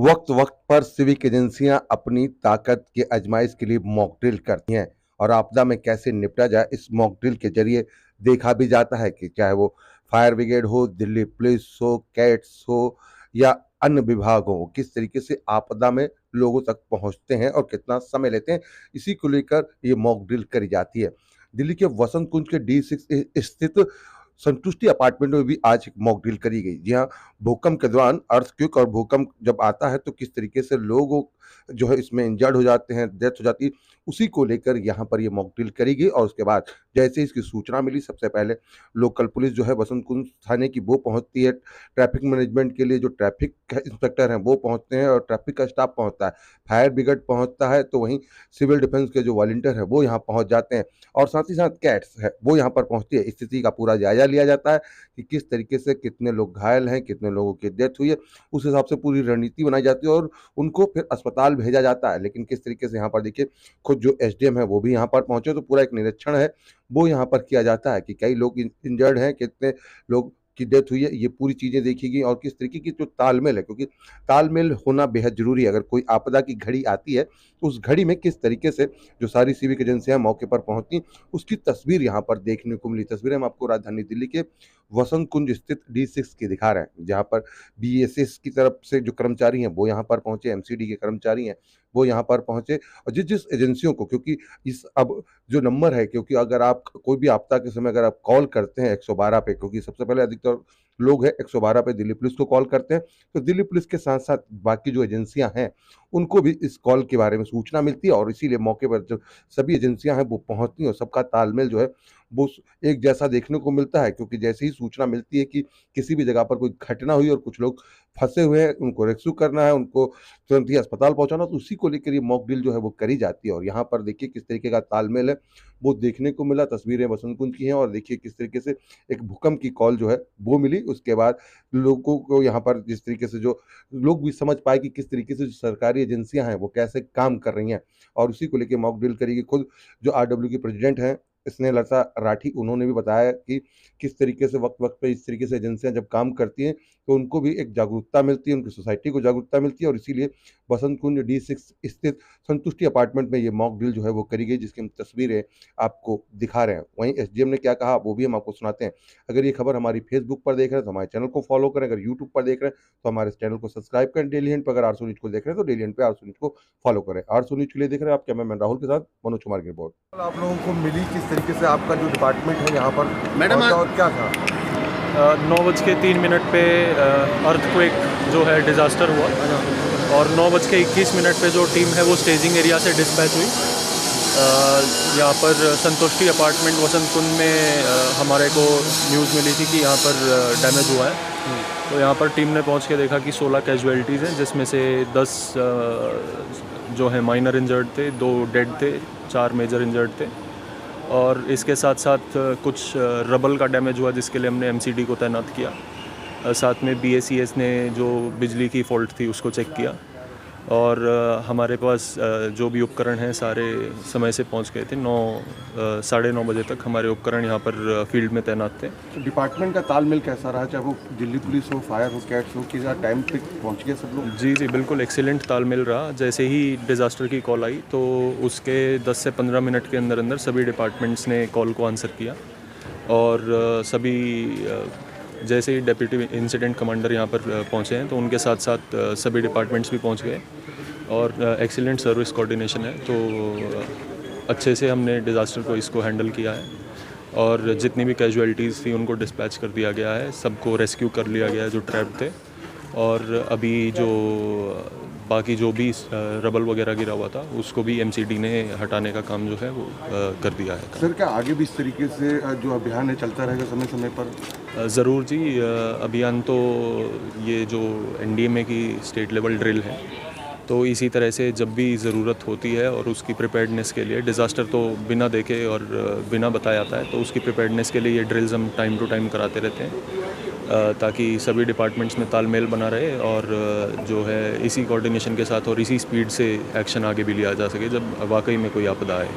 वक्त वक्त पर सिविक एजेंसियां अपनी ताकत की आजमाइश के लिए मॉक ड्रिल करती हैं और आपदा में कैसे निपटा जाए इस मॉक ड्रिल के जरिए देखा भी जाता है कि चाहे वो फायर ब्रिगेड हो, दिल्ली पुलिस हो, कैट्स हो या अन्य विभाग हो, किस तरीके से आपदा में लोगों तक पहुंचते हैं और कितना समय लेते हैं। इसी को लेकर ये मॉक ड्रिल करी जाती है। दिल्ली के वसंत कुंज के D6 स्थित संतुष्टि अपार्टमेंट में भी आज एक मॉक ड्रिल करी गई। जी हाँ, भूकंप के दौरान अर्थक्वेक और भूकंप जब आता है तो किस तरीके से लोग जो है इसमें इंजर्ड हो जाते हैं, डेथ हो जाती है, उसी को लेकर यहाँ पर ये मॉक ड्रिल करी गई। और उसके बाद जैसे ही इसकी सूचना मिली, सबसे पहले लोकल पुलिस जो है बसंत कुंज थाने की वो पहुंचती है। ट्रैफिक मैनेजमेंट के लिए जो ट्रैफिक इंस्पेक्टर हैं वो पहुंचते हैं और ट्रैफिक का स्टाफ पहुंचता है। फायर ब्रिगेड पहुंचता है, तो वहीं सिविल डिफेंस के जो वॉलंटियर है वो यहाँ पहुंच जाते हैं और साथ ही साथ कैट्स है वो यहाँ पर पहुंचती है। स्थिति का पूरा जायजा लिया जाता है कि किस तरीके से कितने लोग घायल हैं, कितने लोगों की डेथ हुई है, उस हिसाब से पूरी रणनीति बनाई जाती है और उनको फिर अस्पताल भेजा जाता है। लेकिन किस तरीके से यहाँ पर देखिए, खुद जो एसडीएम है वो भी यहाँ पर पहुंचे, तो पूरा एक निरीक्षण है वो यहाँ पर किया जाता है कि कई लोग इंजर्ड हैं, कितने लोग की डेथ हुई है, ये पूरी चीज़ें देखी गई और किस तरीके की जो तालमेल है, क्योंकि तालमेल होना बेहद ज़रूरी है। अगर कोई आपदा की घड़ी आती है, तो उस घड़ी में किस तरीके से जो सारी सिविक एजेंसियाँ मौके पर पहुँचती, उसकी तस्वीर यहाँ पर देखने को मिली। तस्वीरें हम आपको राजधानी दिल्ली के वसंत कुंज स्थित D6 की दिखा रहे हैं, जहाँ पर बीएसएस की तरफ से जो कर्मचारी हैं वो यहाँ पर पहुँचे, एमसीडी के कर्मचारी हैं वो यहाँ पर पहुँचे और जिस-जिस एजेंसियों को, क्योंकि इस अब जो नंबर है, क्योंकि अगर आप कोई भी आपदा के समय अगर आप कॉल करते हैं 112 पे, क्योंकि सबसे पहले अधिकतर लोग हैं 112 पे दिल्ली पुलिस को कॉल करते हैं, तो दिल्ली पुलिस के साथ-साथ बाकी जो एजेंसियाँ हैं, उनको भी इस कॉल के बारे में सूचना मिलती है और इसीलिए मौके पर जो सभी एजेंसियाँ हैं वो पहुँचती हैं और सबका तालमेल जो है वो एक जैसा देखने को मिलता है। क्योंकि जैसे ही सूचना मिलती है कि किसी भी जगह पर कोई घटना हुई और कुछ लोग फँसे हुए हैं, उनको रेस्क्यू करना है, उनको तुरंत ही अस्पताल पहुँचाना, तो उसी को लेकर ये मॉक ड्रिल जो है वो करी जाती है। और यहाँ पर देखिए किस तरीके का तालमेल है, वो देखने को मिला। तस्वीरें बसंत कुंज की हैं और देखिए किस तरीके से एक भूकंप की कॉल जो है वो मिली। उसके बाद लोगों को यहाँ पर जिस तरीके से जो लोग भी समझ पाए कि किस तरीके से जो सरकारी एजेंसियाँ हैं वो कैसे काम कर रही हैं और उसी को लेके मॉक ड्रिल करी गई। खुद जो आरडब्ल्यू की प्रेज़िडेंट हैं स्नेहलता राठी, उन्होंने भी बताया कि किस तरीके से वक़्त-वक़्त पे इस तरीके से एजेंसियाँ जब काम करती हैं, तो उनको भी एक जागरूकता मिलती है, उनकी सोसाइटी को जागरूकता मिलती है और इसीलिए बसंत कुंज D6 स्थित संतुष्टि अपार्टमेंट में ये मॉक ड्रिल जो है वो करी गई, जिसकी हम तस्वीरें आपको दिखा रहे हैं। वहीं एसडीएम ने क्या कहा वो भी हम आपको सुनाते हैं। अगर ये खबर हमारी फेसबुक पर देख रहे हैं तो हमारे चैनल को फॉलो करें, अगर यूट्यूब पर देख रहे हैं तो हमारे इस चैनल को सब्सक्राइब करें। डेली हंट पर अगर आरसू न्यूज़ को देख रहे हैं तो डेली हंट पे आरसू न्यूज़ को फॉलो करें। आरसू न्यूज़ के लिए देख रहे हैं आप कैमरामैन राहुल के साथ मनोज कुमार की रिपोर्ट। आप लोगों को मिली किस तरीके से आपका जो डिपार्टमेंट है यहाँ पर मैडम पहुँचा और क्या था? 9:03 पे अर्थक्वेक जो है डिज़ास्टर हुआ और 9:21 पे जो टीम है वो स्टेजिंग एरिया से डिस्पैच हुई। यहाँ पर संतुष्टि अपार्टमेंट वसंत कुंज में हमारे को न्यूज़ मिली थी कि यहाँ पर डैमेज हुआ है। तो यहाँ पर टीम ने पहुँच के देखा कि 16 कैजुअलिटीज़ हैं, जिसमें से 10 जो है माइनर इंजर्ड थे, 2 डेड थे, 4 मेजर इंजर्ड थे और इसके साथ साथ कुछ रबल का डैमेज हुआ जिसके लिए हमने एमसीडी को तैनात किया। साथ में बीएसीएस ने जो बिजली की फॉल्ट थी उसको चेक किया और हमारे पास जो भी उपकरण हैं सारे समय से पहुंच गए थे। 9 साढ़े 9 बजे तक हमारे उपकरण यहाँ पर फील्ड में तैनात थे। तो डिपार्टमेंट का तालमेल कैसा रहा, चाहे वो दिल्ली पुलिस हो, फायर हो, कैट्स हो, किस टाइम पे पहुँच गए सब लोग? जी बिल्कुल एक्सीलेंट तालमेल रहा। जैसे ही डिज़ास्टर की कॉल आई तो उसके 10 से 15 मिनट के अंदर अंदर सभी डिपार्टमेंट्स ने कॉल को आंसर किया और सभी जैसे ही डेप्यूटी इंसिडेंट कमांडर यहाँ पर पहुँचे हैं तो उनके साथ साथ सभी डिपार्टमेंट्स भी पहुँच गए और एक्सीलेंट सर्विस कोऑर्डिनेशन है। तो अच्छे से हमने डिज़ास्टर को इसको हैंडल किया है और जितनी भी कैजुअलिटीज़ थी उनको डिस्पैच कर दिया गया है, सबको रेस्क्यू कर लिया गया है जो ट्रैप्ड थे और अभी जो बाकी जो भी रबल वगैरह गिरा हुआ था उसको भी एमसीडी ने हटाने का काम जो है वो कर दिया है। सर क्या आगे भी इस तरीके से जो अभियान है चलता रहेगा समय समय पर? ज़रूर जी, अभियान तो ये जो एनडीएमए की स्टेट लेवल ड्रिल है तो इसी तरह से जब भी ज़रूरत होती है और उसकी प्रिपेयर्डनेस के लिए, डिज़ास्टर तो बिना देखे और बिना बताए आता है, तो उसकी प्रिपेयर्डनेस के लिए ये ड्रिल्स हम टाइम टू टाइम कराते रहते हैं ताकि सभी डिपार्टमेंट्स में तालमेल बना रहे और जो है इसी कोऑर्डिनेशन के साथ और इसी स्पीड से एक्शन आगे भी लिया जा सके जब वाकई में कोई आपदा आए।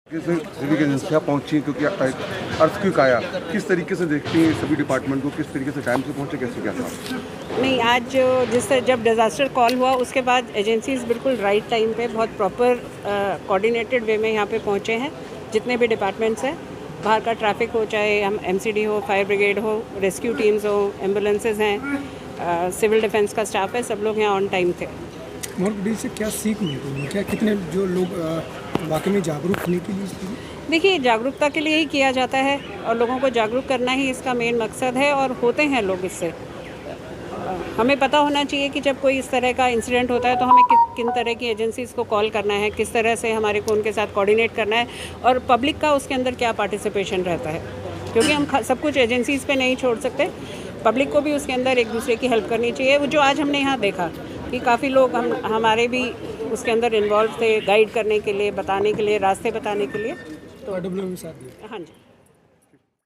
सिविक एजेंसियाँ पहुँची क्योंकि अर्थक्वेक आया, किस तरीके से देखती हैं सभी डिपार्टमेंट को, किस तरीके से टाइम से पहुँचे, कैसे क्या था? नहीं, आज जब डिज़ास्टर कॉल हुआ उसके बाद एजेंसीज़ बिल्कुल राइट टाइम पे बहुत प्रॉपर कोऑर्डिनेटेड वे में यहाँ पे पहुँचे हैं। जितने भी डिपार्टमेंट्स हैं, बाहर का ट्रैफिक हो, चाहे हम एमसीडी हो, फायर ब्रिगेड हो, रेस्क्यू टीम्स हो, एम्बुलेंसेज हैं, सिविल डिफेंस का स्टाफ है, सब लोग यहाँ ऑन टाइम थे। मोर से क्या सीख मिली, क्या कितने जो लोग वाकई में जागरूक होने के लिए? देखिए, जागरूकता के लिए ही किया जाता है और लोगों को जागरूक करना ही इसका मेन मकसद है और होते हैं लोग इससे। हमें पता होना चाहिए कि जब कोई इस तरह का इंसिडेंट होता है तो हमें किन तरह की एजेंसीज़ को कॉल करना है, किस तरह से हमारे को उनके साथ कोऑर्डिनेट करना है और पब्लिक का उसके अंदर क्या पार्टिसिपेशन रहता है, क्योंकि हम सब कुछ एजेंसीज़ पे नहीं छोड़ सकते। पब्लिक को भी उसके अंदर एक दूसरे की हेल्प करनी चाहिए। वो जो आज हमने यहाँ देखा कि काफ़ी लोग हमारे भी उसके अंदर इन्वॉल्व थे, गाइड करने के लिए, बताने के लिए, रास्ते बताने के लिए। तो साथ दिया। हाँ जी।